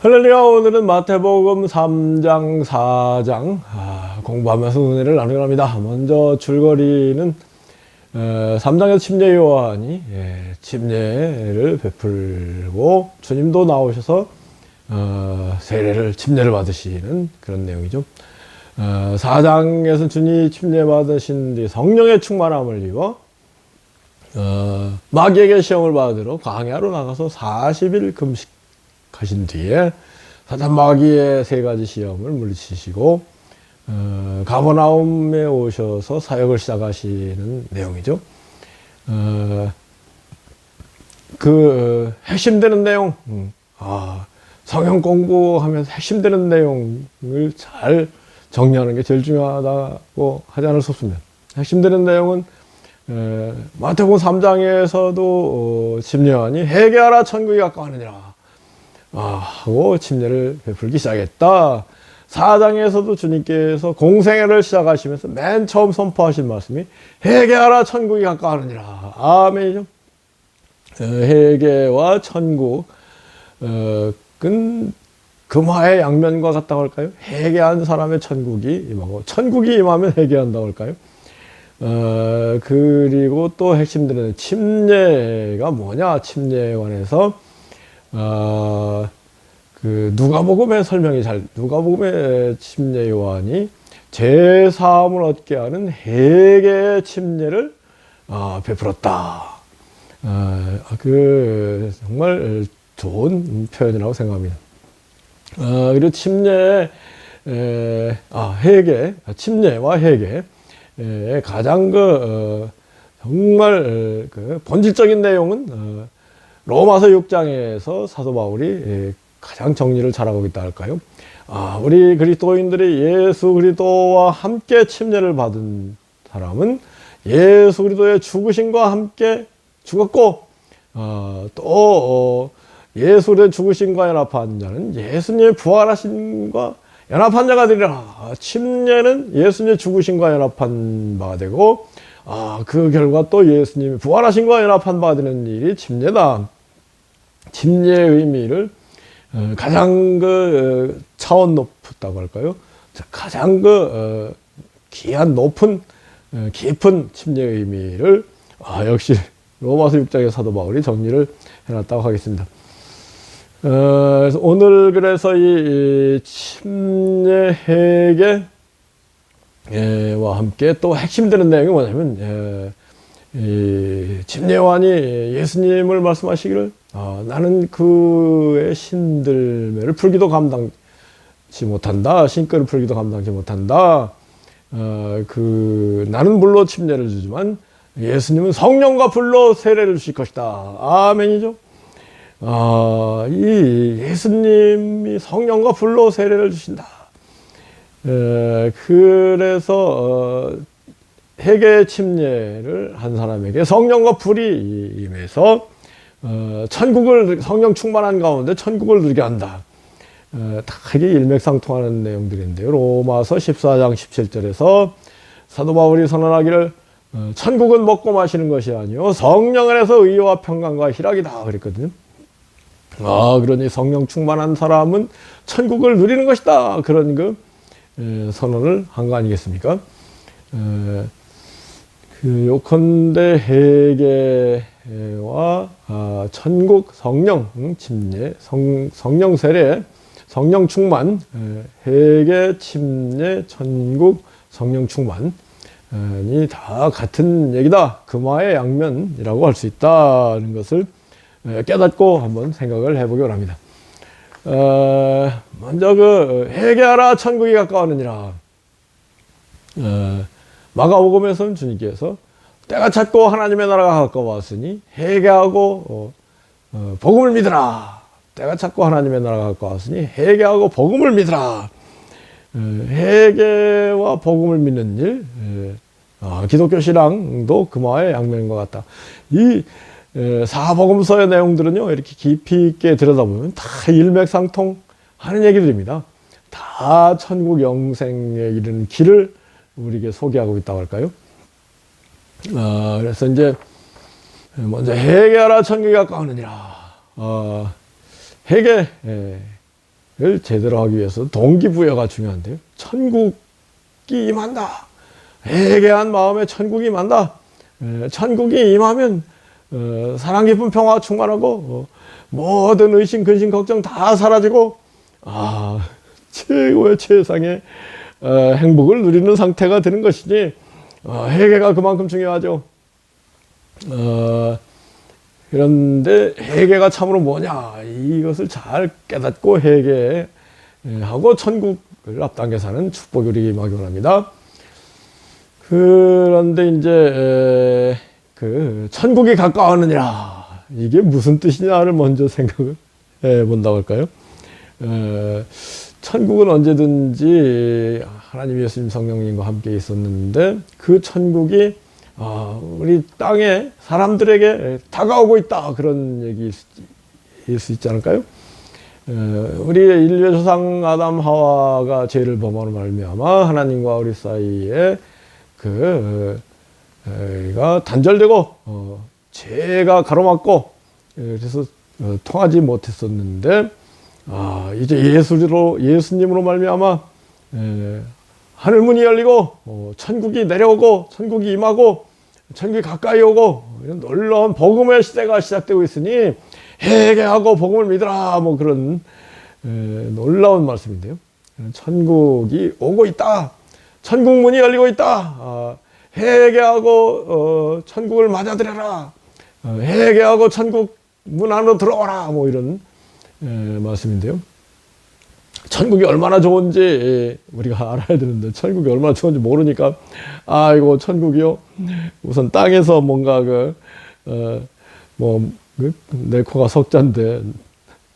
할렐루야. 오늘은 마태복음 3장 4장 공부하면서 은혜를 나누려 합니다. 먼저 줄거리는 3장에서 침례 요한이 침례를 베풀고 주님도 나오셔서 세례를 침례를 받으시는 그런 내용이죠. 4장에서 주님이 침례 받으신 뒤 성령의 충만함을 입어 마귀에게 시험을 받으러 광야로 나가서 40일 금식하신 뒤에 사단 마귀의 세 가지 시험을 물리치시고 가버나움에 오셔서 사역을 시작하시는 내용이죠. 핵심되는 내용, 성경 공부하면서 핵심되는 내용을 잘 정리하는 게 제일 중요하다고 하지 않을 수 없습니다. 핵심되는 내용은 마태복음 3장에서도 침례 요한이 회개하라 천국이 가까우느니라 하고 침례를 베풀기 시작했다. 4장에서도 주님께서 공생애를 시작하시면서 맨 처음 선포하신 말씀이 회개하라 천국이 가까우느니라. 아멘이죠. 회개와 천국은 금화의 양면과 같다고 할까요? 회개한 사람의 천국이 임하고 천국이 임하면 회개한다고 할까요? 그리고 또 핵심들은 침례가 뭐냐? 침례에 관해서 누가복음의 설명이 누가복음의 침례 요한이 죄 사함을 얻게 하는 회개의 침례를 베풀었다. 정말 좋은 표현이라고 생각합니다. 그리고 침례와 회개 가장 정말 본질적인 내용은 로마서 6장에서 사도 바울이 가장 정리를 잘하고 있다 할까요? 우리 그리스도인들이 예수 그리스도와 함께 침례를 받은 사람은 예수 그리스도의 죽으심과 함께 죽었고 또 예수 그리스도의 죽으심과 연합한 자는 예수님의 부활하심과 연합한 자가 되리라. 침례는 예수님의 죽으심과 연합한 바가 되고 그 결과 또 예수님이 부활하심과 연합한 바가 되는 일이 침례다. 침례의 의미를 가장 차원 높다고 할까요? 가장 귀한 높은 깊은 침례의 의미를 역시 로마서 6장의 사도 바울이 정리를 해놨다고 하겠습니다. 그래서 오늘 그래서 이 침례 회개와 함께 또 핵심되는 내용이 뭐냐면 침례 요한이 예수님을 말씀하시기를 나는 그의 신들매를 풀기도 감당치 못한다. 신끌을 풀기도 감당치 못한다. 나는 물로 침례를 주지만 예수님은 성령과 불로 세례를 주실 것이다. 아멘이죠. 이 예수님이 성령과 불로 세례를 주신다. 그래서 회개 침례를 한 사람에게 성령과 불이 임해서 성령 충만한 가운데 천국을 누리게 한다. 다 이게 일맥상통하는 내용들인데요. 로마서 14장 17절에서 사도 바울이 선언하기를 천국은 먹고 마시는 것이 아니요 성령 안에서 의와 평강과 희락이다 그랬거든요. 그러니 성령 충만한 사람은 천국을 누리는 것이다. 그런 선언을 한 거 아니겠습니까? 요컨대 회개와 천국, 성령, 침례, 성령 세례, 성령 충만, 회개, 침례, 천국, 성령 충만이 다 같은 얘기다. 금화의 양면이라고 할 수 있다는 것을 깨닫고 한번 생각을 해보기 원합니다. 먼저 회개하라 천국이 가까우느니라. 마가복음에서는 주님께서 때가 찼고 하나님의 나라가 가까웠으니 회개하고 복음을 믿으라. 때가 찼고 하나님의 나라가 가까웠으니 회개하고 복음을 믿으라. 회개와 복음을 믿는 일, 기독교 신앙도 금화의 양면과 같다. 이 사복음서의 내용들은요, 이렇게 깊이 있게 들여다보면 다 일맥상통하는 얘기들입니다. 다 천국 영생에 이르는 길을 우리에게 소개하고 있다고 할까요? 그래서 이제 먼저 회개하라 천국이 가까우느니라. 회개, 제대로 하기 위해서 동기부여가 중요한데요. 천국이 임한다. 회개한 마음에 천국이 임한다. 천국이 임하면 사랑, 기쁨, 평화 충만하고 모든 의심, 근심, 걱정 다 사라지고 최고의 최상의 행복을 누리는 상태가 되는 것이니 회개가 그만큼 중요하죠. 그런데 회개가 참으로 뭐냐, 이것을 잘 깨닫고 회개하고 천국을 앞당겨 사는 축복이 우리에게 임하기 원합니다. 그런데 이제 그 천국이 가까웠느니라, 이게 무슨 뜻이냐를 먼저 생각을 해 본다고 할까요? 천국은 언제든지 하나님, 예수님, 성령님과 함께 있었는데 그 천국이 우리 땅에 사람들에게 다가오고 있다, 그런 얘기일 수 있지 않을까요? 우리의 인류의 조상 아담 하와가 죄를 범함으로 말미암아 하나님과 우리 사이에 가 단절되고 죄가 가로막고 그래서 통하지 못했었는데 이제 예수님으로 말미암아 하늘 문이 열리고 천국이 내려오고 천국이 임하고 천국이 가까이 오고 이런 놀라운 복음의 시대가 시작되고 있으니 회개하고 복음을 믿으라, 뭐 그런 놀라운 말씀인데요. 천국이 오고 있다. 천국 문이 열리고 있다. 회개하고 천국을 맞아들여라. 회개하고 천국 문 안으로 들어오라. 뭐 이런 말씀인데요. 천국이 얼마나 좋은지 우리가 알아야 되는데 천국이 얼마나 좋은지 모르니까 이거 천국이요, 우선 땅에서 뭔가 내 코가 석잔데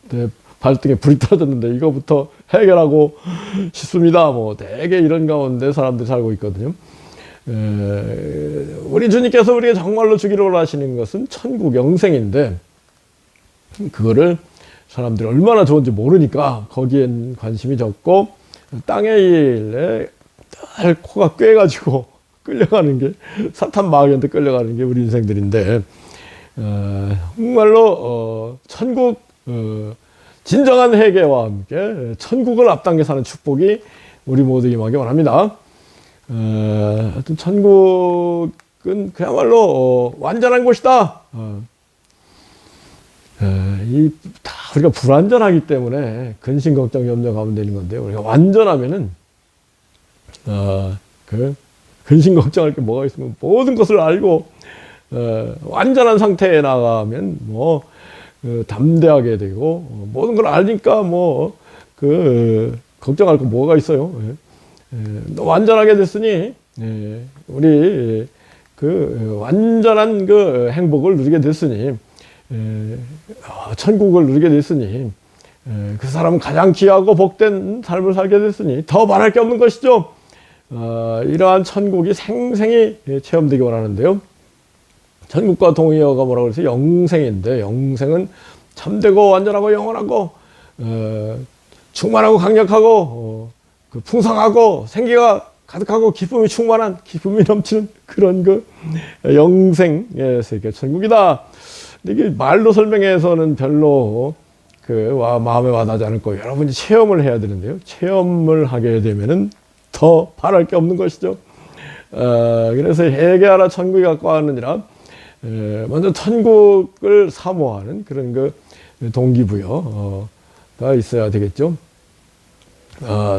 내 발등에 불이 떨어졌는데 이거부터 해결하고 싶습니다. 뭐 되게 이런 가운데 사람들이 살고 있거든요. 우리 주님께서 우리에게 정말로 주기를 원하시는 것은 천국 영생인데 그거를 사람들이 얼마나 좋은지 모르니까 거기엔 관심이 적고 땅의 일에 늘 코가 꿰가지고 끌려가는 게, 사탄 마귀한테 끌려가는 게 우리 인생들인데 정말로 천국, 진정한 회개와 함께 천국을 앞당겨 사는 축복이 우리 모두에게 임하기 원합니다. 하여튼 천국은 그야말로 완전한 곳이다. 다 우리가 불완전하기 때문에 근심, 걱정, 염려 가면 되는 건데요. 우리가 완전하면은 근심, 걱정할 게 뭐가 있으면 모든 것을 알고 완전한 상태에 나가면 담대하게 되고 모든 걸 아니까 걱정할 거 뭐가 있어요. 완전하게 됐으니 우리 완전한 행복을 누리게 됐으니 천국을 누리게 됐으니 그 사람은 가장 귀하고 복된 삶을 살게 됐으니 더 말할 게 없는 것이죠. 이러한 천국이 생생히 체험되기 원하는데요. 천국과 동의어가 뭐라고 그래서 영생인데, 영생은 참되고 완전하고 영원하고 충만하고 강력하고 풍성하고 생기가 가득하고 기쁨이 충만한, 기쁨이 넘치는 그런 영생의 세계 천국이다. 근데 이게 말로 설명해서는 별로 마음에 와닿지 않을 거예요. 여러분이 체험을 해야 되는데요. 체험을 하게 되면은 더 바랄 게 없는 것이죠. 그래서 회개하라 천국이 가까웠느니라. 먼저 천국을 사모하는 그런 동기부여가 있어야 되겠죠.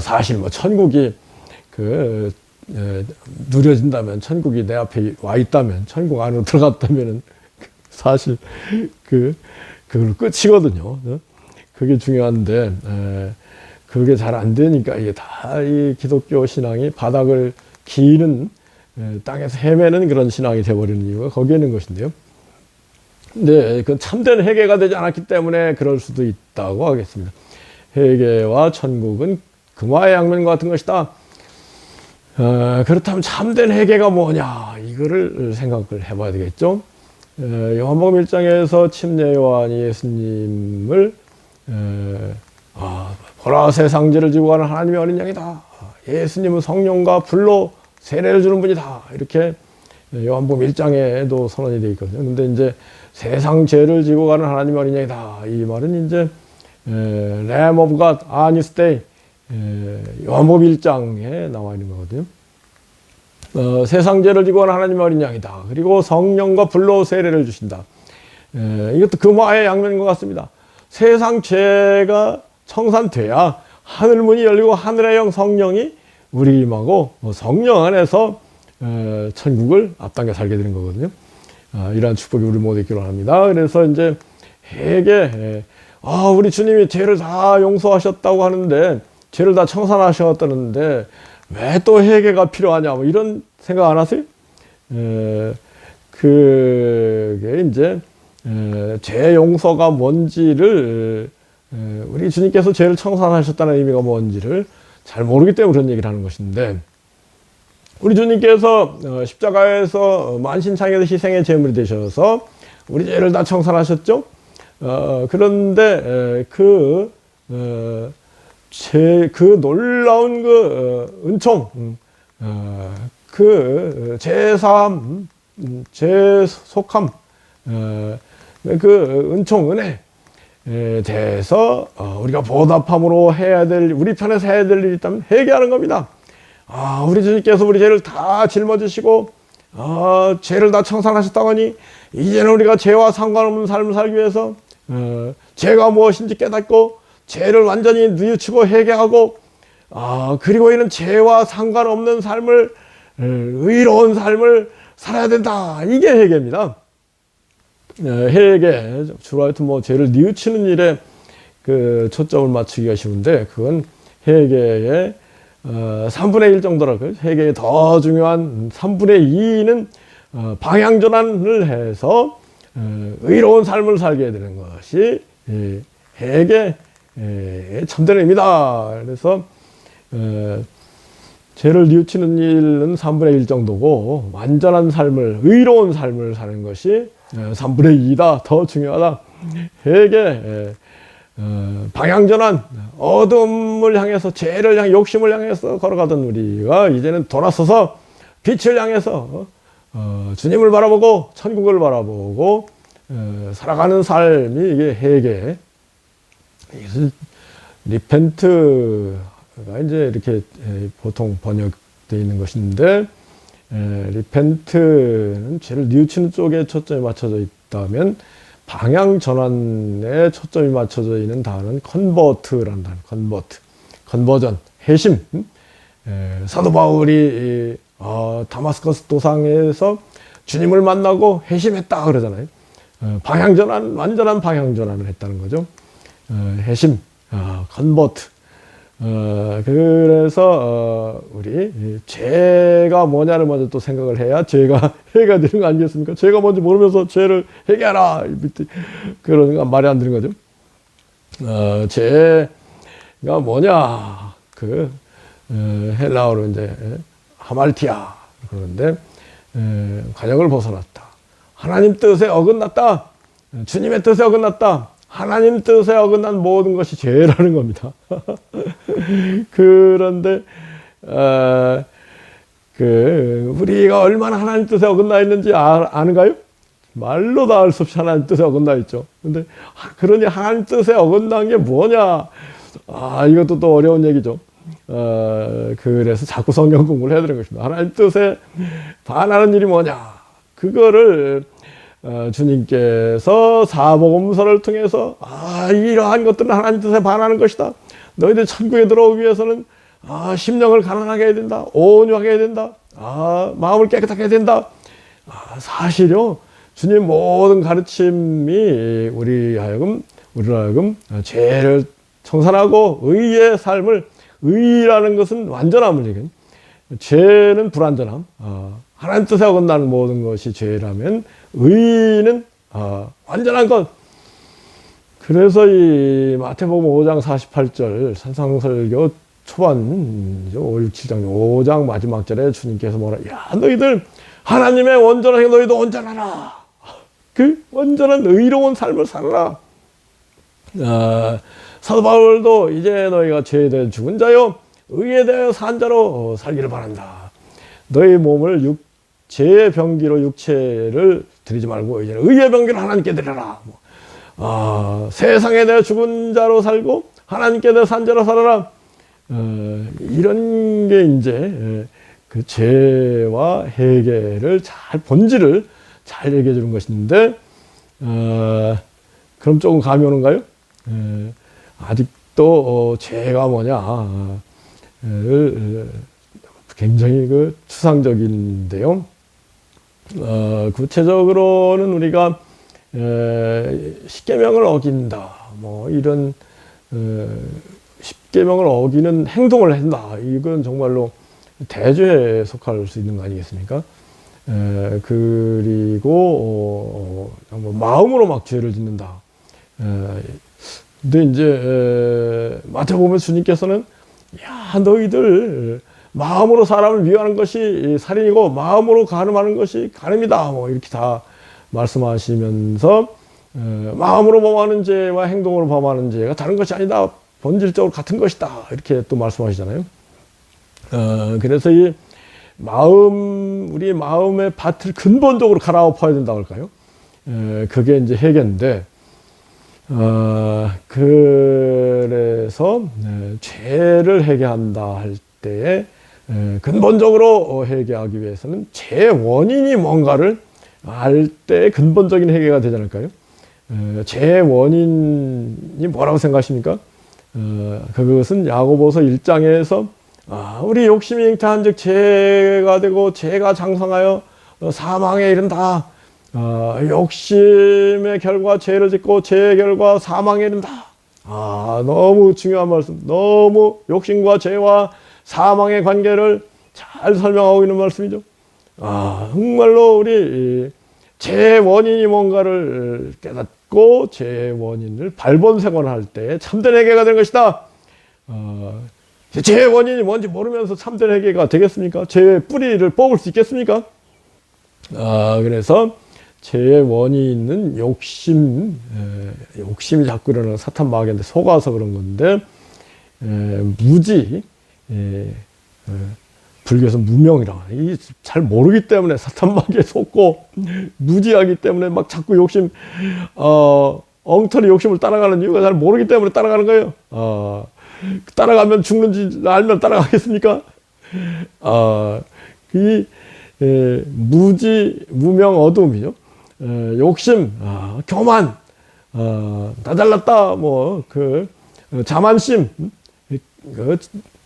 사실 천국이 누려진다면, 천국이 내 앞에 와 있다면, 천국 안으로 들어갔다면은 사실 그걸로 끝이거든요. 그게 중요한데 그게 잘 안 되니까 이게 다 이 기독교 신앙이 바닥을 기는, 땅에서 헤매는 그런 신앙이 되어버리는 이유가 거기에 있는 것인데요. 근데 그 참된 회개가 되지 않았기 때문에 그럴 수도 있다고 하겠습니다. 회개와 천국은 금화의 양면과 같은 것이다. 그렇다면 참된 회개가 뭐냐, 이거를 생각을 해봐야 되겠죠. 요한복음 1장에서 침례 요한이 예수님을 보라, 세상 죄를 지고 가는 하나님의 어린 양이다. 예수님은 성령과 불로 세례를 주는 분이다. 이렇게 요한복음 1장에도 선언이 되어 있거든요. 근데 이제 세상 죄를 지고 가는 하나님의 어린 양이다. 이 말은 이제 Lamb of God, Agnus Dei, 요한복음 1장에 나와 있는 거거든요. 세상 죄를 지고 온 하나님의 어린 양이다. 그리고 성령과 불로 세례를 주신다. 이것도 금화의 양면인 것 같습니다. 세상 죄가 청산돼야 하늘 문이 열리고 하늘의 영 성령이 우리 임하고 성령 안에서 천국을 앞당겨 살게 되는 거거든요. 이러한 축복이 우리 모두 있기를 합니다. 그래서 이제 회개, 우리 주님이 죄를 다 용서하셨다고 하는데, 죄를 다 청산하셨다는데 왜 또 회개가 필요하냐, 뭐 이런 생각 안 하세요? 그게 이제 죄 용서가 뭔지를, 우리 주님께서 죄를 청산하셨다는 의미가 뭔지를 잘 모르기 때문에 그런 얘기를 하는 것인데, 우리 주님께서 십자가에서 만신창에서 희생의 제물이 되셔서 우리 죄를 다 청산하셨죠. 그런데 그 놀라운 그 은총, 그 제사함, 제속함, 그 은총, 은혜에 대해서 우리가 보답함으로 해야 될, 우리 편에서 해야 될 일이 있다면 회개하는 겁니다. 우리 주님께서 우리 죄를 다 짊어지시고 죄를 다 청산하셨다고 하니, 이제는 우리가 죄와 상관없는 삶을 살기 위해서 죄가 무엇인지 깨닫고 죄를 완전히 뉘우치고 회개하고, 그리고 이는 죄와 상관없는 삶을, 의로운 삶을 살아야 된다. 이게 회개입니다. 회개, 주로 하여튼 뭐 죄를 뉘우치는 일에 그 초점을 맞추기가 쉬운데, 그건 회개의 3분의 1 정도라고요. 회개의 더 중요한 3분의 2는 방향전환을 해서 의로운 삶을 살게 되는 것이 회개의 참된 의미다. 그래서 죄를 뉘우치는 일은 3분의 1 정도고, 완전한 삶을, 의로운 삶을 사는 것이 3분의 2다. 더 중요하다. 회개, 방향전환, 어둠을 향해서, 죄를 향해, 욕심을 향해서 걸어가던 우리가 이제는 돌아서서 빛을 향해서 주님을 바라보고 천국을 바라보고 살아가는 삶이, 이게 회개. 리펜트가 이제 이렇게 보통 번역되어 있는 것인데, 리펜트는 죄를 뉘우치는 쪽에 초점이 맞춰져 있다면, 방향 전환에 초점이 맞춰져 있는 단어는 컨버트라는 단어. 컨버전, 회심. 사도 바울이 다마스커스 도상에서 주님을 만나고 회심했다 그러잖아요. 방향 전환, 완전한 방향 전환을 했다는 거죠. 회심, 컨버트. 그래서 우리 죄가 뭐냐를 먼저 또 생각을 해야 죄가 해가 되는 거 아니겠습니까? 죄가 뭔지 모르면서 죄를 회개하라, 그런 거 말이 안 되는 거죠. 죄가 뭐냐, 헬라어로 이제 하말티아 그러는데, 관역을 벗어났다, 하나님 뜻에 어긋났다, 주님의 뜻에 어긋났다, 하나님 뜻에 어긋난 모든 것이 죄라는 겁니다. 그런데 우리가 얼마나 하나님 뜻에 어긋나 있는지 아는가요? 말로 다 알 수 없이 하나님 뜻에 어긋나 있죠. 근데 그러니 하나님 뜻에 어긋난 게 뭐냐? 이것도 또 어려운 얘기죠. 그래서 자꾸 성경 공부를 해야 되는 것입니다. 하나님 뜻에 반하는 일이 뭐냐? 그거를 주님께서 사복음서를 통해서 이러한 것들은 하나님 뜻에 반하는 것이다. 너희들 천국에 들어오기 위해서는 심령을 가난하게 해야 된다. 온유하게 해야 된다. 마음을 깨끗하게 해야 된다. 사실요, 주님 모든 가르침이 우리로 하여금 죄를 청산하고 의의 삶을, 의라는 것은 완전함을 얘기해요. 죄는 불완전함. 하나님 뜻에 어긋나는 모든 것이 죄라면 의는 완전한 것. 그래서 이 마태복음 5장 48절 산상설교 초반 5, 6, 7장 5장 마지막 절에 주님께서 뭐라, 야, 너희들 하나님의 온전하게 너희도 온전하라. 그 온전한 의로운 삶을 살아라. 사도 바울도 이제 너희가 죄에 대해 죽은 자요 의에 대해 산 자로 살기를 바란다. 너희 몸을 죄의 병기로 육체를 드리지 말고 이제는 의의 병기로 하나님께 드려라. 세상에 내 죽은 자로 살고 하나님께 내 산 자로 살아라. 이런 게 이제 그 죄와 해결을 본질을 잘 얘기해 주는 것인데, 그럼 조금 감이 오는가요? 아직도 죄가 뭐냐, 굉장히 그 추상적인데요. 구체적으로는 우리가 십계명을 어긴다, 뭐 이런 십계명을 어기는 행동을 한다, 이건 정말로 대죄에 속할 수 있는 거 아니겠습니까? 그리고 마음으로 막 죄를 짓는다. 근데 이제 마태복음 주님께서는 야, 너희들 마음으로 사람을 미워하는 것이 살인이고 마음으로 간음하는 것이 간음이다, 뭐 이렇게 다 말씀하시면서 마음으로 범하는 죄와 행동으로 범하는 죄가 다른 것이 아니다, 본질적으로 같은 것이다, 이렇게 또 말씀하시잖아요. 그래서 이 우리의 마음의 밭을 근본적으로 갈아엎어야 된다고 할까요? 그게 이제 해결인데, 그래서 죄를 해결한다 할 때에 근본적으로 해결하기 위해서는 죄 원인이 뭔가를 알 때 근본적인 해결가 되지 않을까요? 죄 원인이 뭐라고 생각하십니까? 그것은 야고보서 1장에서 우리 욕심이 잉태한 즉 죄가 되고 죄가 장성하여 사망에 이른다. 욕심의 결과 죄를 짓고 죄의 결과 사망에 이른다. 너무 중요한 말씀. 너무 욕심과 죄와 사망의 관계를 잘 설명하고 있는 말씀이죠. 정말로 우리 죄의 원인이 뭔가를 깨닫고 죄의 원인을 발본색원할 때 참된 회개가 되는 것이다. 죄의 원인이 뭔지 모르면서 참된 회개가 되겠습니까? 죄의 뿌리를 뽑을 수 있겠습니까? 그래서 죄의 원인은 욕심이 자꾸 일어나는 사탄 마귀한테 속아서 그런 건데, 무지, 불교에서 무명이라고 하는, 잘 모르기 때문에 사탄 마귀에 속고 무지하기 때문에 막 자꾸 욕심, 엉터리 욕심을 따라가는 이유가 잘 모르기 때문에 따라가는 거예요. 따라가면 죽는지 알면 따라가겠습니까? 무지, 무명, 어두움이죠. 욕심, 교만, 나 잘났다, 자만심,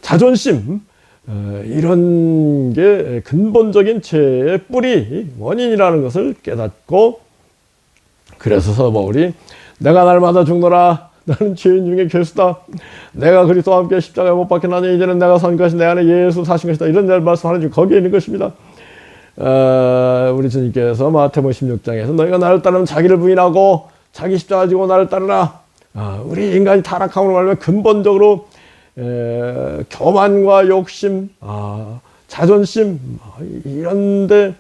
자존심, 이런 게 근본적인 죄의 뿌리, 원인이라는 것을 깨닫고, 그래서 서바울이 내가 날마다 죽노라, 나는 죄인 중에 괴수다, 내가 그리스도와 함께 십자가에 못 박혀나니 이제는 내가 산 것이 내 안에 예수 사신 것이다, 이런 말씀하는 중 거기에 있는 것입니다. 우리 주님께서 마태복음 16장에서 너희가 나를 따르면 자기를 부인하고 자기 십자가 지고 나를 따르라. 우리 인간이 타락함으로 말하면 근본적으로 교만과 욕심, 자존심, 이런데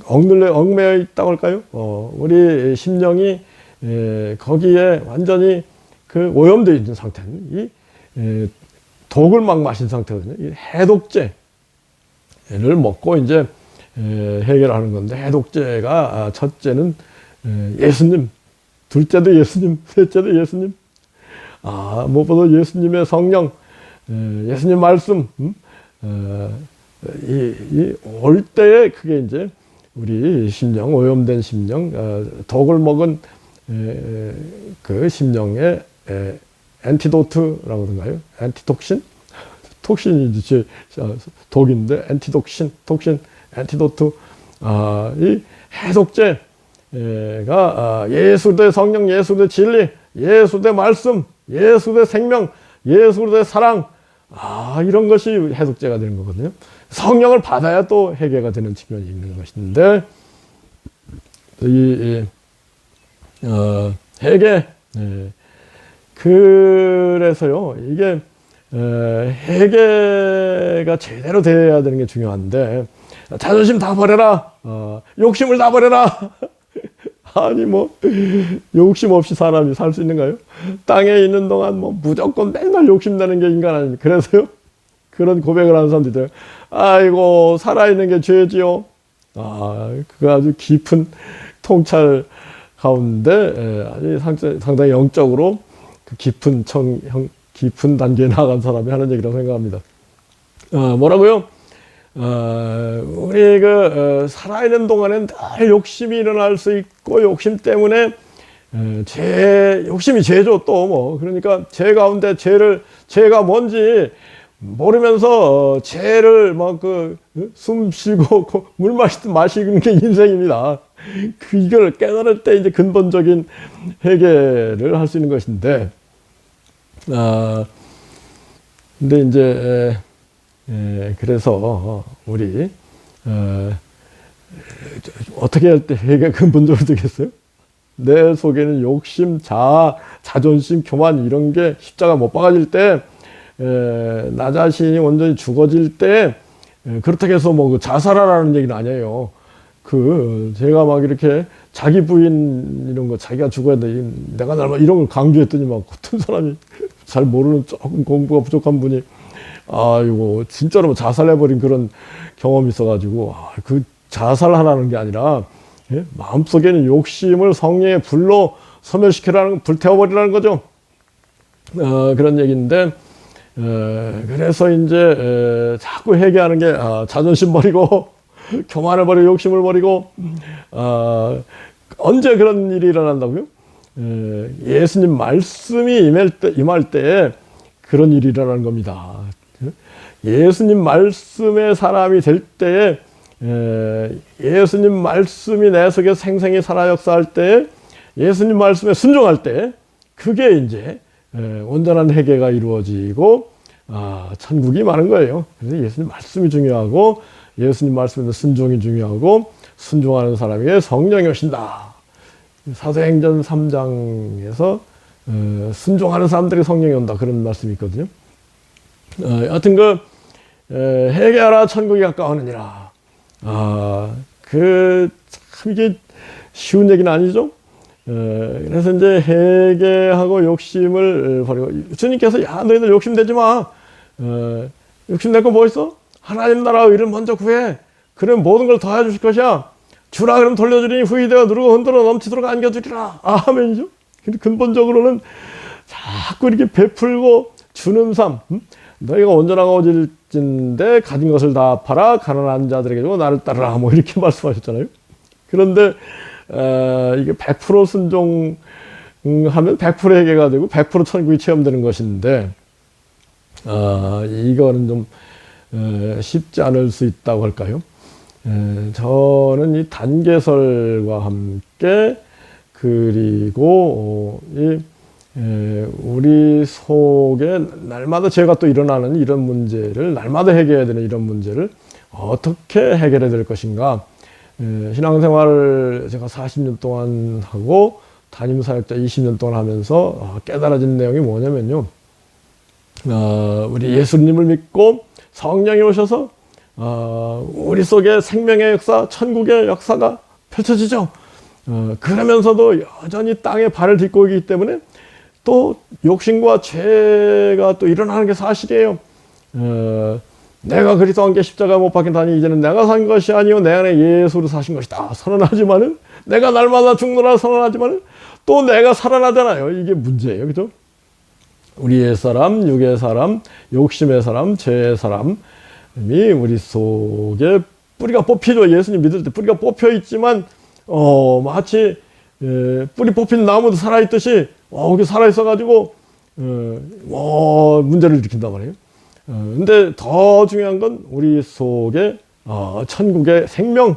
얽매여 있다고 할까요? 우리 심령이 거기에 완전히 오염되어 있는 상태는 독을 막 마신 상태거든요. 이 해독제를 먹고 이제 해결하는 건데, 해독제가 첫째는 예수님, 둘째도 예수님, 셋째도 예수님, 무엇보다 예수님의 성령, 예수님 말씀, 올 때에 그게 이제 우리 심령, 오염된 심령, 독을 먹은 그 심령의 엔티도트라고 그런가요? 엔티톡신? 톡신이 이제 독인데, 엔티독신, 톡신, 엔티도트. 이 해독제가 예수 대 성령, 예수 대 진리, 예수 대 말씀, 예수 대 생명, 예수 대 사랑, 이런 것이 해독제가 되는 거거든요. 성령을 받아야 또 해결가 되는 측면이 있는 것인데, 해결, 그래서요, 이게 해결가 제대로 돼야 되는 게 중요한데, 자존심 다 버려라, 욕심을 다 버려라. 아니 욕심 없이 사람이 살 수 있는가요? 땅에 있는 동안 무조건 맨날 욕심내는 게 인간 아닙니까? 그래서요, 그런 고백을 하는 사람들이 있어요. 아이고, 살아있는 게 죄지요. 그거 아주 깊은 통찰 가운데 아주 상당히 영적으로 그 깊은 단계에 나간 사람이 하는 얘기라고 생각합니다. 뭐라고요? 우리 살아있는 동안엔 늘 욕심이 일어날 수 있고, 욕심 때문에 욕심이 죄죠, 또 뭐. 그러니까 죄 가운데 죄가 뭔지 모르면서 죄를 숨 쉬고 물 마시는 게 인생입니다. 이걸 깨달을 때 이제 근본적인 해결을 할 수 있는 것인데, 근데 이제 그래서 우리 어떻게 할 때 해결 근본적으로 되겠어요? 내 속에는 욕심, 자존심, 교만 이런 게 십자가 못 박아질 때, 나 자신이 완전히 죽어질 때, 그렇다고 해서 자살하라는 얘기는 아니에요. 제가 막 이렇게 자기 부인 이런 거 자기가 죽어야 돼. 내가 이런 걸 강조했더니 어떤 사람이 잘 모르는 조금 공부가 부족한 분이 이거 진짜로 자살해버린 그런 경험이 있어가지고, 자살하라는 게 아니라, 마음속에는 욕심을 성령의 불로 불태워버리라는 거죠. 그런 얘기인데, 그래서 이제 자꾸 회개하는 게 자존심 버리고 교만을 버리고 욕심을 버리고 언제 그런 일이 일어난다고요? 예수님 말씀이 임할 때 그런 일이 일어나는 겁니다. 예수님 말씀의 사람이 될 때에 예수님 말씀이 내 속에 생생히 살아 역사할 때, 예수님 말씀에 순종할 때, 그게 이제 온전한 회개가 이루어지고 천국이 많은 거예요. 그래서 예수님 말씀이 중요하고, 예수님 말씀에 순종이 중요하고, 순종하는 사람에게 성령이 오신다. 사도행전 3장에서 순종하는 사람들에게 성령이 온다, 그런 말씀이 있거든요. 여하튼 회개하라 천국이 가까우느니라. 참 이게 쉬운 얘기는 아니죠. 그래서 이제 회개하고 욕심을 버리고, 주님께서 너희들 욕심내지 마. 욕심낼 거 뭐 있어? 하나님 나라 의를 먼저 구해. 그러면 모든 걸 더해 주실 것이야. 주라 그럼 돌려주리니 후이되어 누르고 흔들어 넘치도록 안겨주리라. 아멘이죠. 근본적으로는 자꾸 이렇게 베풀고 주는 삶. 너희가 온전하고 오질진데 가진 것을 다 팔아 가난한 자들에게 주고 나를 따르라, 이렇게 말씀하셨잖아요. 그런데 이게 100% 순종하면 100% 회개가 되고 100% 천국이 체험되는 것인데, 이거는 좀 쉽지 않을 수 있다고 할까요? 저는 이 단계설과 함께, 그리고 우리 속에 날마다 죄가 또 일어나는 이런 문제를, 날마다 해결해야 되는 이런 문제를 어떻게 해결해야 될 것인가. 신앙생활을 제가 40년 동안 하고 담임사역자 20년 동안 하면서 깨달아진 내용이 뭐냐면요, 우리 예수님을 믿고 성령이 오셔서 우리 속에 생명의 역사, 천국의 역사가 펼쳐지죠. 그러면서도 여전히 땅에 발을 딛고 있기 때문에 또 욕심과 죄가 또 일어나는 게 사실이에요. 내가 그리스도와 함께 십자가에 못 박힌 다니 이제는 내가 산 것이 아니요 내 안에 예수로 사신 것이다 선언하지만은, 내가 날마다 죽노라 선언하지만은 또 내가 살아나잖아요. 이게 문제예요. 그죠? 우리 옛사람, 육의 사람, 욕심의 사람, 죄의 사람이 우리 속에 뿌리가 뽑히죠. 예수님 믿을 때 뿌리가 뽑혀 있지만 마치 뿌리 뽑힌 나무도 살아있듯이 그게 살아있어가지고 문제를 일으킨단 말이에요. 근데 더 중요한 건 우리 속에 천국의 생명,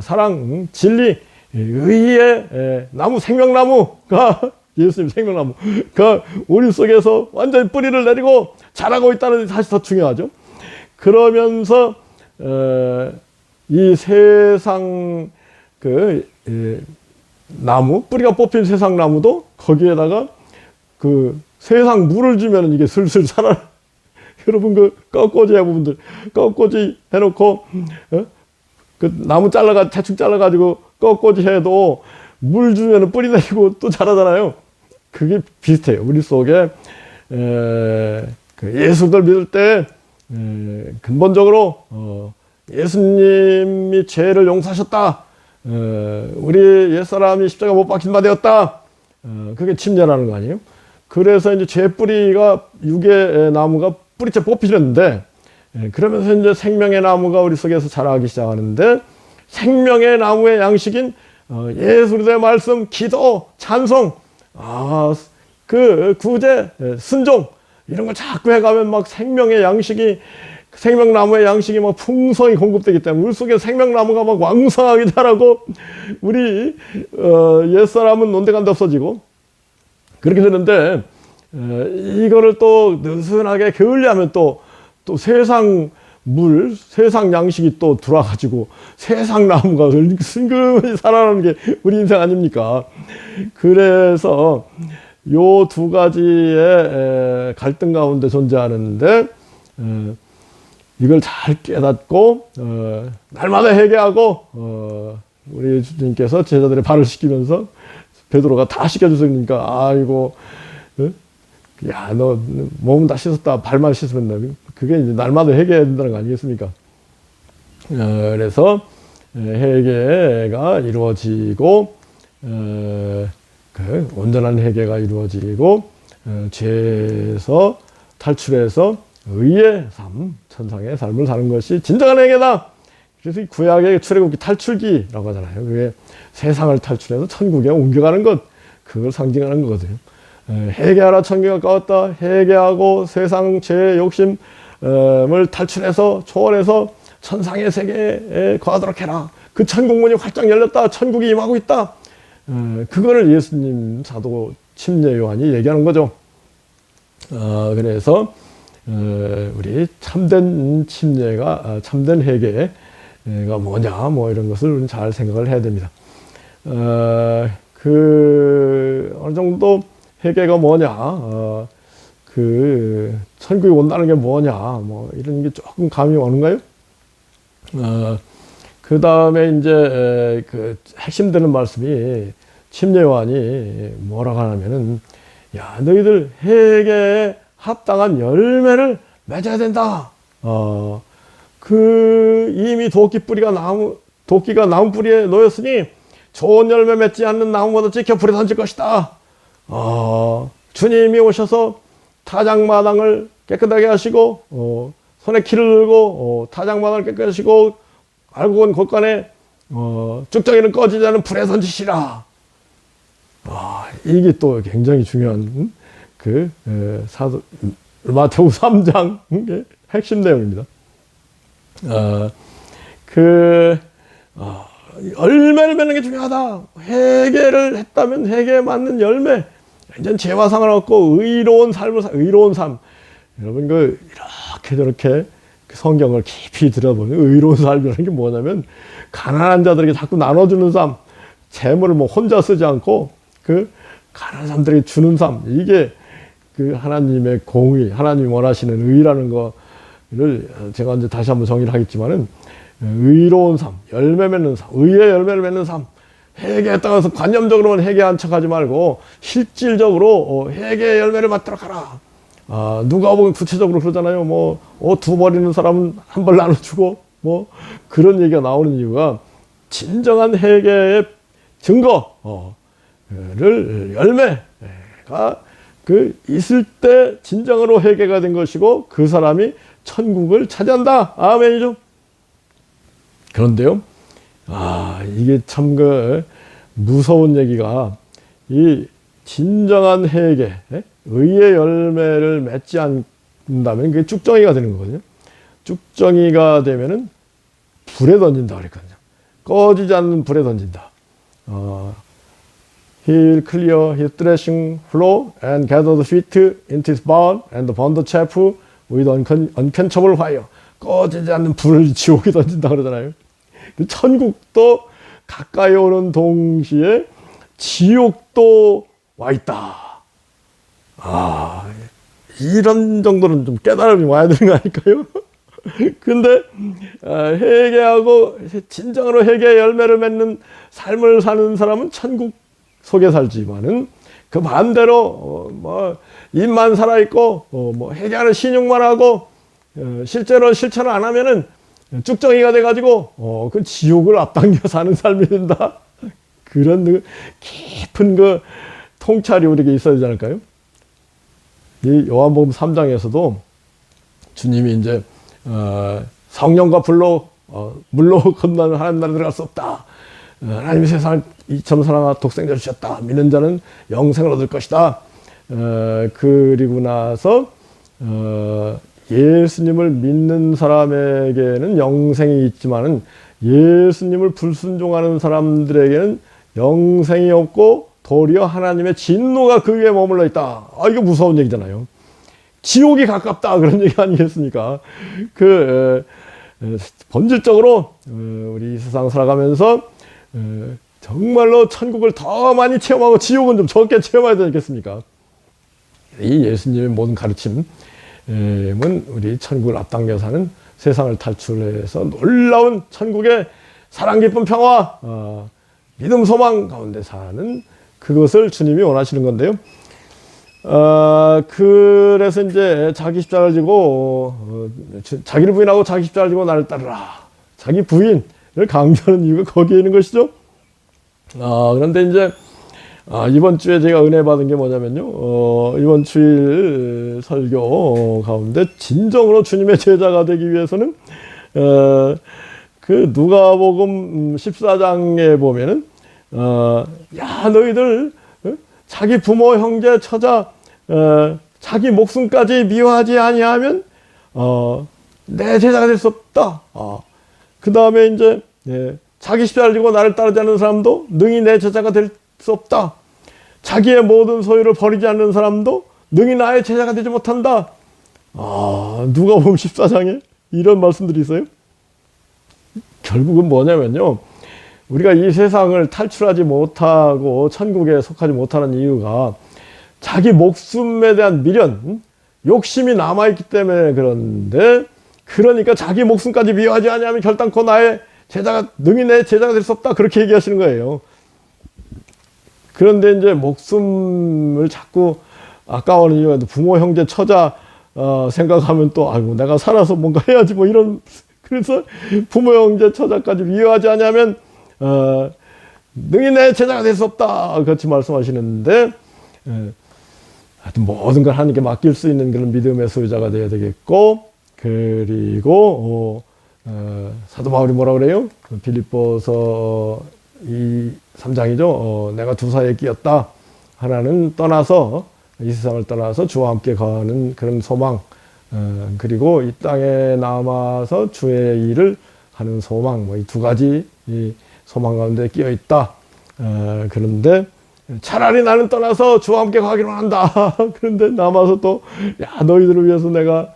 사랑, 진리, 의의 나무, 생명나무가 예수님 생명나무가 우리 속에서 완전히 뿌리를 내리고 자라고 있다는 게 사실 더 중요하죠. 그러면서 이 세상 나무, 뿌리가 뽑힌 세상 나무도 거기에다가 세상 물을 주면 이게 슬슬 살아. 여러분 꺾꽂이 해분들 꺾꽂이 해놓고 나무 대충 잘라가지고 꺾꽂이 해도 물 주면 뿌리 내리고 또 자라잖아요. 그게 비슷해요. 우리 속에 예수를 믿을 때 근본적으로 예수님이 죄를 용서하셨다. 우리 옛사람이 십자가 못 박힌 바 되었다. 그게 침례라는 거 아니에요? 그래서 이제 죄 뿌리가 육의 나무가 뿌리째 뽑히는데, 그러면서 이제 생명의 나무가 우리 속에서 자라기 시작하는데, 생명의 나무의 양식인 예수의 말씀, 기도, 찬송, 그 구제, 순종, 이런 걸 자꾸 해가면 막 생명의 양식이, 생명나무의 양식이 막 풍성히 공급되기 때문에 우리 속에 생명나무가 막 왕성하게 자라고, 우리 옛사람은 논대간데 없어지고 그렇게 되는데, 이거를 또 느슨하게 게을리하면 또 세상 물, 세상 양식이 또 들어와가지고 세상 나무가 슬금슬금 살아나는 게 우리 인생 아닙니까? 그래서 요 두 가지의 갈등 가운데 존재하는데, 이걸 잘 깨닫고 날마다 회개하고, 우리 주님께서 제자들의 발을 씻기면서 베드로가 다 씻겨주시니까, 아이고, 야, 너 몸은 다 씻었다, 발만 씻으면 돼. 그게 이제 날마다 회개해야 된다는 거 아니겠습니까? 그래서 회개가 이루어지고, 그 온전한 회개가 이루어지고, 죄에서 탈출해서 의의 삶, 천상의 삶을 사는 것이 진정한 회개다. 그래서 이 구약의 출애굽기 탈출기라고 하잖아요. 그게 세상을 탈출해서 천국에 옮겨가는 것, 그걸 상징하는 거거든요. 회개하라, 천국이 가까웠다. 회개하고 세상 죄의 욕심을 탈출해서 초월해서 천상의 세계에 거하도록 해라. 그 천국 문이 활짝 열렸다. 천국이 임하고 있다. 그거를 예수님 사도 침례 요한이 얘기하는 거죠. 그래서 우리 참된 침례가, 참된 회개가 뭐냐, 뭐 이런 것을 잘 생각을 해야 됩니다. 어느 정도 회개가 뭐냐, 천국에 온다는 게 뭐냐, 뭐 이런 게 조금 감이 오는가요? 그 다음에 이제 그 핵심 되는 말씀이 침례 요한이 뭐라고 하냐면은, 야, 너희들 회개에 합당한 열매를 맺어야 된다. 이미 도끼가 나무 뿌리에 놓였으니 좋은 열매 맺지 않는 나무마다 찍혀 불에 던질 것이다. 주님이 오셔서 타작마당을 깨끗하게 하시고, 손에 키를 들고, 타작마당을 깨끗하게 하시고, 알고 본 곳간에, 쭉정이는 꺼지지 않는 불에 던지시라. 이게 또 굉장히 중요한, 마태복음 3장, 핵심 내용입니다. 열매를 맺는 게 중요하다. 회개를 했다면 회개에 맞는 열매. 완전 죄와 상관없고 의로운 의로운 삶. 여러분, 이렇게 저렇게 성경을 깊이 들어보면 의로운 삶이라는 게 뭐냐면, 가난한 자들에게 자꾸 나눠주는 삶, 재물을 뭐 혼자 쓰지 않고 가난한 사람들에게 주는 삶, 이게 하나님의 공의, 하나님이 원하시는 의라는 거를 제가 이제 다시 한번 정의를 하겠지만은, 의로운 삶, 열매 맺는 삶, 의의 열매를 맺는 삶, 회개했다고 해서 관념적으로만 회개한 척하지 말고 실질적으로 회개의 열매를 맡도록 하라. 누가 보면 구체적으로 그러잖아요. 옷 두 버리는 사람은 한 벌 나눠주고, 그런 얘기가 나오는 이유가, 진정한 회개의 증거를 열매가 있을 때 진정으로 회개가 된 것이고, 그 사람이 천국을 차지한다. 아멘이죠. 그런데요, 이게 참 무서운 얘기가, 이 진정한 회개, 의의 열매를 맺지 않는다면 그게 쭉정이가 되는 거거든요. 쭉정이가 되면은 불에 던진다 그랬거든요. 꺼지지 않는 불에 던진다. He'll clear his threshing floor and gather the wheat into his barn and burn the chaff with unquenchable fire. 꺼지지 않는 불을 지옥에 던진다 그러잖아요. 천국도 가까이 오는 동시에 지옥도 와 있다. 이런 정도는 좀 깨달음이 와야 되는 거 아닐까요? 근데 회개하고 진정으로 회개의 열매를 맺는 삶을 사는 사람은 천국 속에 살지만은, 그 반대로 입만 살아있고 회개하는 신용만 하고 실제로 실천을 안 하면은 쭉정이가 돼가지고 그 지옥을 앞당겨 사는 삶이 된다. 그런 깊은 그 통찰이 우리에게 있어야 되지 않을까요? 이 요한복음 3장에서도 주님이 이제 성령과 불로 물로 건너는 하나님 나라에 들어갈 수 없다. 하나님이 세상을 이처럼 사랑하사 독생자를 주셨다. 믿는 자는 영생을 얻을 것이다. 그리고 나서 예수님을 믿는 사람에게는 영생이 있지만은 예수님을 불순종하는 사람들에게는 영생이 없고 도리어 하나님의 진노가 그 위에 머물러 있다. 이거 무서운 얘기잖아요. 지옥이 가깝다 그런 얘기 아니겠습니까? 본질적으로 우리 이 세상 살아가면서 정말로 천국을 더 많이 체험하고 지옥은 좀 적게 체험해야 되겠습니까? 이 예수님의 모든 가르침은 우리 천국을 앞당겨 사는 세상을 탈출해서 놀라운 천국의 사랑, 기쁨, 평화, 믿음, 소망 가운데 사는 그것을 주님이 원하시는 건데요. 그래서 이제 자기 십자가를 지고 자기를 부인하고 자기 십자가를 지고 나를 따르라. 자기 부인을 강조하는 이유가 거기에 있는 것이죠. 그런데 이제 이번 주에 제가 은혜 받은 게 뭐냐면요. 이번 주일 설교 가운데 진정으로 주님의 제자가 되기 위해서는 그 누가복음 14장에 보면은 야 너희들 자기 부모 형제 처자 자기 목숨까지 미워하지 아니하면 내 제자가 될 수 없다. 그 다음에 이제 자기 십자가를 지고 나를 따르지 않는 사람도 능히 내 제자가 될 수 없다. 자기의 모든 소유를 버리지 않는 사람도 능히 나의 제자가 되지 못한다. 누가복음 14장에 이런 말씀들이 있어요. 결국은 뭐냐면요. 우리가 이 세상을 탈출하지 못하고 천국에 속하지 못하는 이유가 자기 목숨에 대한 미련, 욕심이 남아있기 때문에 그런데, 그러니까 자기 목숨까지 미워하지 아니하면 결단코 나의 제자가, 능히 내 제자가 될 수 없다. 그렇게 얘기하시는 거예요. 그런데 이제 목숨을 자꾸 아까워하는 이유가 부모, 형제, 처자 생각하면 또 아이고 내가 살아서 뭔가 해야지 뭐 이런, 그래서 부모, 형제, 처자까지 미워하지 아니하면 능히 내 제자가 될 수 없다. 그렇게 말씀하시는데 하여튼 모든 걸 하나님께 맡길 수 있는 그런 믿음의 소유자가 되어야 되겠고, 그리고 사도 바울이 뭐라 그래요? 빌립보서 3장이죠. 내가 두 사이에 끼었다. 하나는 떠나서 이 세상을 떠나서 주와 함께 가는 그런 소망, 그리고 이 땅에 남아서 주의 일을 하는 소망, 뭐 이 두 가지 이 소망 가운데 끼어 있다. 그런데 차라리 나는 떠나서 주와 함께 가기로 한다. 그런데 남아서 또 야 너희들을 위해서 내가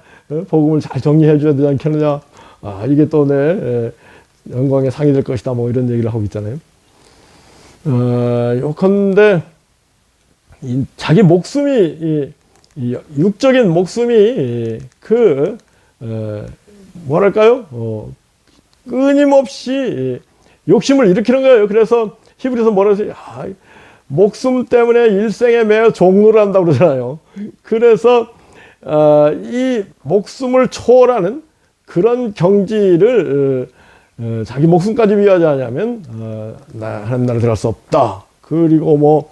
복음을 잘 정리해 줘야 되지 않겠느냐. 이게 또 내 영광의 상이 될 것이다. 뭐 이런 얘기를 하고 있잖아요. 요컨대 자기 목숨이 이 육적인 목숨이 뭐랄까요? 끊임없이 욕심을 일으키는 거예요. 그래서 히브리서 뭐라 해서 목숨 때문에 일생에 매여 종로를 한다고 그러잖아요. 그래서 이 목숨을 초월하는 그런 경지를 자기 목숨까지 위하지 않으면 하나님 나라에 들어갈 수 없다. 그리고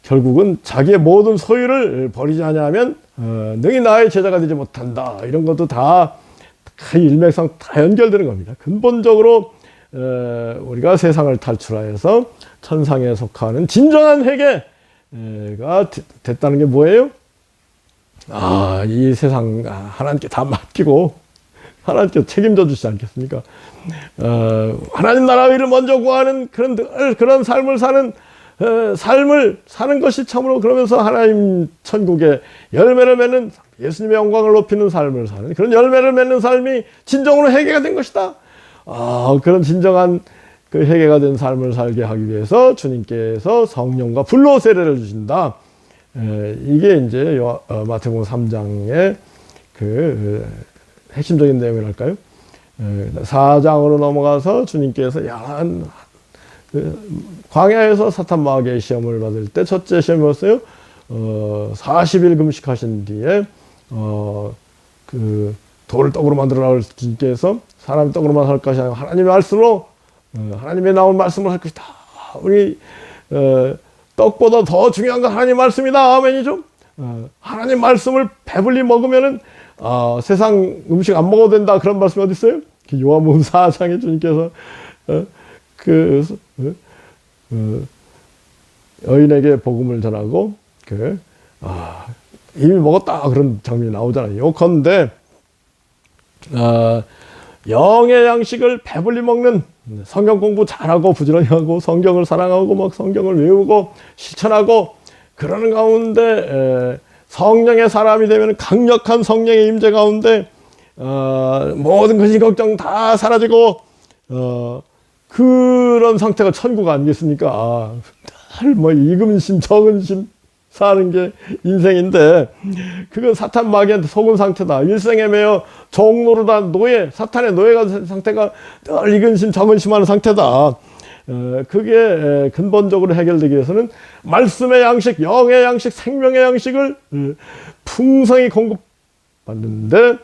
결국은 자기의 모든 소유를 버리지 않으면 능히 나의 제자가 되지 못한다. 이런 것도 다 일맥상 다 연결되는 겁니다. 근본적으로 우리가 세상을 탈출하여서 천상에 속하는 진정한 회개가 됐다는 게 뭐예요? 이 세상 하나님께 다 맡기고 하나님께 책임져 주시지 않겠습니까? 하나님 나라 의를 먼저 구하는 그런 삶을 사는 것이 참으로, 그러면서 하나님 천국의 열매를 맺는, 예수님의 영광을 높이는 삶을 사는 그런 열매를 맺는 삶이 진정으로 회개가 된 것이다. 그런 진정한 그 회개가 된 삶을 살게 하기 위해서 주님께서 성령과 불로 세례를 주신다. 이게 이제 마태복음 3장의 그 핵심적인 내용이랄까요? 4장으로 넘어가서 주님께서 광야에서 사탄 마귀의 시험을 받을 때 첫째 시험이 뭐였어요? 40일 금식하신 뒤에 돌을 떡으로 만들어라 주님께서 사람이 떡으로만 살 것이 아니라 하나님의 말씀으로 하나님의 나온 말씀을 할 것이다. 우리 떡보다 더 중요한 건 하나님 말씀이다. 아멘이죠. 하나님 말씀을 배불리 먹으면은 세상 음식 안 먹어도 된다. 그런 말씀이 어디 있어요? 요한복음 4장에 주님께서 여인에게 복음을 전하고 이미 먹었다 그런 장면이 나오잖아요. 요컨대 영의 양식을 배불리 먹는 성경 공부 잘하고 부지런히 하고 성경을 사랑하고 막 성경을 외우고 실천하고 그러는 가운데 성령의 사람이 되면 강력한 성령의 임재 가운데 모든 근심 걱정 다 사라지고 그런 상태가 천국 아니겠습니까? 늘 뭐 이근심 저근심 사는 게 인생인데 그건 사탄 마귀한테 속은 상태다. 일생에 매여 종노릇한 노예, 사탄의 노예가 된 상태가 늘 이근심 저근심하는 상태다. 그게 근본적으로 해결되기 위해서는 말씀의 양식, 영의 양식, 생명의 양식을 풍성히 공급받는데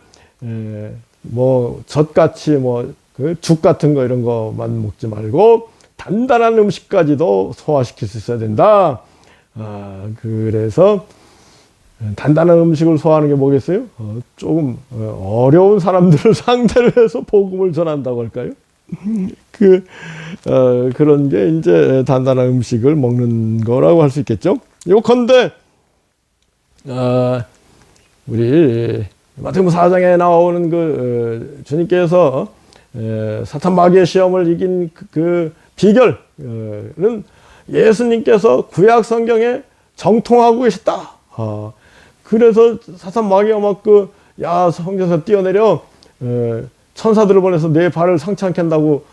뭐 젖같이 뭐 죽 같은 거 이런 거만 먹지 말고 단단한 음식까지도 소화시킬 수 있어야 된다. 그래서 단단한 음식을 소화하는 게 뭐겠어요? 조금 어려운 사람들을 상대로 해서 복음을 전한다고 할까요? 그런 게 이제 단단한 음식을 먹는 거라고 할 수 있겠죠. 요컨대 우리 마태복음 4장에 나오는 주님께서 사탄 마귀의 시험을 이긴 그 비결은 예수님께서 구약 성경에 정통하고 계셨다. 그래서 사탄 마귀가 막 성전에서 뛰어내려 천사들을 보내서 내 발을 상치 않게 한다고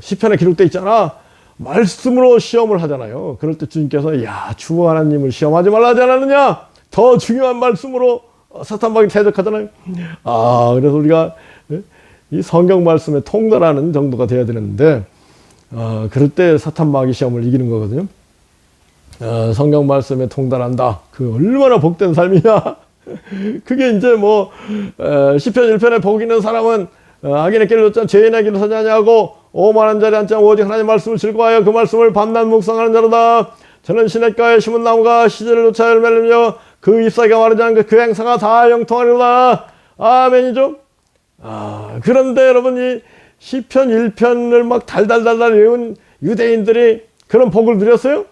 시편에 기록되어 있잖아. 말씀으로 시험을 하잖아요. 그럴 때 주님께서 주 하나님을 시험하지 말라 하지 않았느냐. 더 중요한 말씀으로 사탄 마귀 대적하잖아요. 그래서 우리가 이 성경 말씀에 통달하는 정도가 돼야 되는데 그럴 때 사탄 마귀 시험을 이기는 거거든요. 성경 말씀에 통달한다. 그 얼마나 복된 삶이냐. 그게 이제 시편 1편에 복 있는 사람은 악인의 길을 걷지 않고 죄인의 길을 서지 아니하고 오만한 자리 앉지 않고 오직 하나님의 말씀을 즐거워하여 그 말씀을 밤낮 묵상하는 자로다. 저는 시냇가에 심은 나무가 시절을 놓쳐 열매를 맺으며 그 잎사귀가 마르지 않고 그 행사가 다 영통하리로다. 아멘이죠. 그런데 여러분 이 시편 1편을 막 달달달달 외운 유대인들이 그런 복을 누렸어요?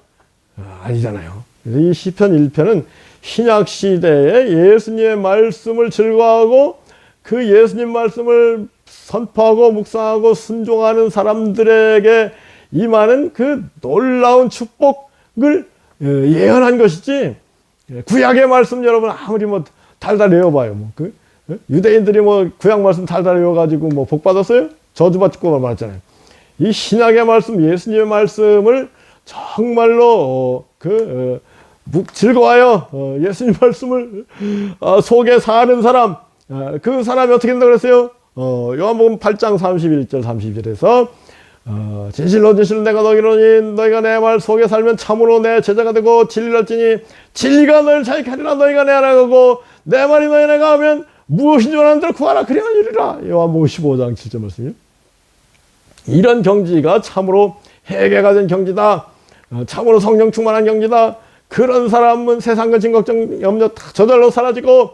아니잖아요. 그래서 이 시편 1편은 신약 시대에 예수님의 말씀을 즐거워하고 그 예수님 말씀을 선포하고 묵상하고 순종하는 사람들에게 임하는 그 놀라운 축복을 예언한 것이지. 구약의 말씀 여러분 아무리 달달 외워봐요. 유대인들이 구약 말씀 달달 외워가지고 복 받았어요? 저주받고 말았잖아요. 이 신약의 말씀, 예수님의 말씀을 정말로 즐거워하여 예수님 말씀을 속에 사는 사람, 그 사람이 어떻게 된다고 그랬어요? 요한복음 8장 31절 32절에서 진실로 진실로 내가 너희로니 너희가 내 말 속에 살면 참으로 내 제자가 되고 진리를 알지니 진리가 너희를 자유케 하리라. 너희가 내 안에 거고 내 말이 너희 안에 가면 무엇인지 원하는 대로 구하라. 그래야 이르리라. 요한복음 15장 7절 말씀이요. 이런 경지가 참으로 회개가 된 경지다. 참으로 성령 충만한 경지다. 그런 사람은 세상 근심 걱정 염려 다 저절로 사라지고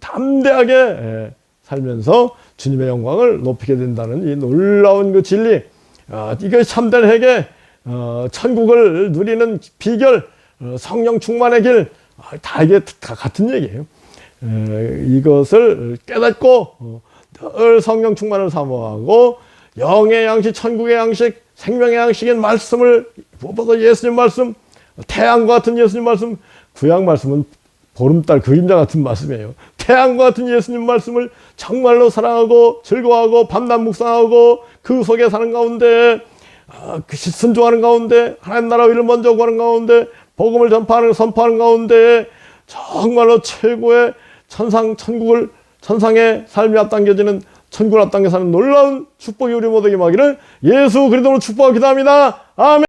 담대하게 살면서 주님의 영광을 높이게 된다는 이 놀라운 그 진리, 이것이 참된 회개, 천국을 누리는 비결, 성령 충만의 길, 이게 다 같은 얘기예요. 이것을 깨닫고 늘 성령 충만을 사모하고 영의 양식, 천국의 양식, 생명의 양식인 말씀을 무엇보다 예수님 말씀, 태양과 같은 예수님 말씀, 구약 말씀은 보름달 그림자 같은 말씀이에요. 태양과 같은 예수님 말씀을 정말로 사랑하고 즐거워하고 밤낮 묵상하고 그 속에 사는 가운데 순종하는 가운데 하나님 나라 의를 먼저 구하는 가운데 복음을 선포하는 가운데 정말로 최고의 천상의 삶이 앞당겨지는 천국을 앞당겨 사는 놀라운 축복이 우리 모두에게 임하기를 예수 그리스도로 축복하고 기도합니다. 아멘.